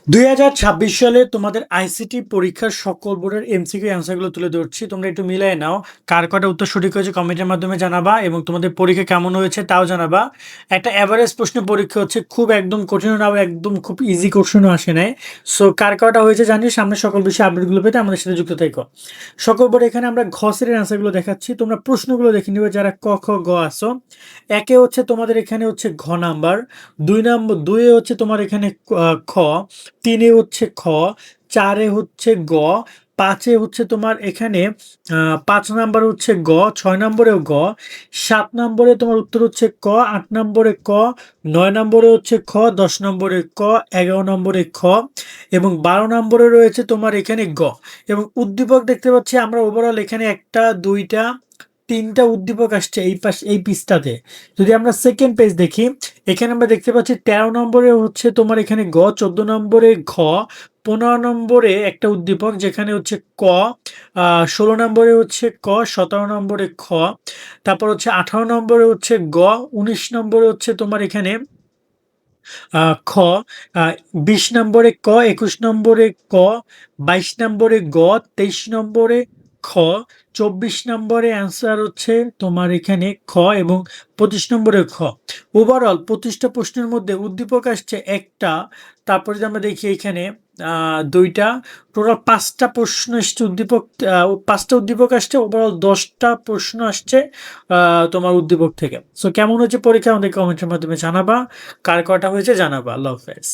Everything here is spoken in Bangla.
2026 সালে তোমাদের আইসিটি পরীক্ষার সকল বোর্ডের এমসিকিউ অ্যান্সারগুলো তুলে ধরছি। তোমরা একটু মিলিয়ে নাও, কার কটা উত্তর সঠিক হয়েছে কমেন্টের মাধ্যমে জানাবা এবং তোমাদের পরীক্ষা কেমন হয়েছে তাও জানাবা। একটা অ্যাভারেজ প্রশ্ন পরীক্ষা হচ্ছে, খুব একদম কঠিন না, একদম খুব ইজি কোশ্চেনও আসে নাই। সো কার কটা হয়েছে জানিয়ে সামনে সকল বিষয়ে আপডেটগুলো পেতে আমাদের সাথে যুক্ত থেকো। সকল বোর্ডে এখানে আমরা ঘ শ্রেণীর অ্যান্সারগুলো দেখাচ্ছি, তোমরা প্রশ্নগুলো দেখে নিবে যারা ক খ গ আসো। একে হচ্ছে তোমাদের এখানে হচ্ছে ঘ নাম্বার, 2 হচ্ছে তোমার এখানে খ, 3 হচ্ছে খ, 4 হচ্ছে গ, 5 হচ্ছে তোমার এখানে 5 নাম্বার হচ্ছে গ, 6 নম্বরেও গ, 7 নম্বরে তোমার উত্তর হচ্ছে ক, 8 নম্বরে ক, 9 নম্বরে হচ্ছে খ, 10 নম্বরে ক, 11 নম্বরে খ এবং 12 নম্বরে রয়েছে তোমার এখানে গ। এবং উদ্দীপক দেখতে পাচ্ছি আমরা ওভারঅল এখানে একটা, দুইটা, তিনটা উদ্দীপক আসছে এই পৃষ্ঠাতে। যদি আমরা সেকেন্ড পেজ দেখি, এখানে আমরা দেখতে পাচ্ছি 13 নম্বরে হচ্ছে তোমার এখানে গ, 14 নম্বরে ঘ, 15 নম্বরে একটা উদ্দীপক যেখানে হচ্ছে ক, 16 নম্বরে হচ্ছে ক, 17 নম্বরে খ, তারপর হচ্ছে 18 নম্বরে হচ্ছে গ, 19 নম্বরে হচ্ছে তোমার এখানে খ, 20 নম্বরে ক, 21 নম্বরে ক, 22 নম্বরে গ, 23 নম্বরে খ, 24 নম্বরে অ্যান্সার হচ্ছে তোমার এখানে খ এবং 25 নম্বরে খ। ওভারঅল 25টা প্রশ্নের মধ্যে উদ্দীপক আসছে একটা, তারপরে যদি আমরা দেখি এখানে দুইটা, টোটাল 5টা প্রশ্ন এসছে উদ্দীপক, 5টা উদ্দীপক আসছে, ওভারঅল 10টা প্রশ্ন আসছে তোমার উদ্দীপক থেকে। সো কেমন হচ্ছে পরীক্ষা আমাদের কমেন্টের মাধ্যমে জানাবা, কার কটা হয়েছে জানাবা। আল্লাহ হাফেজ।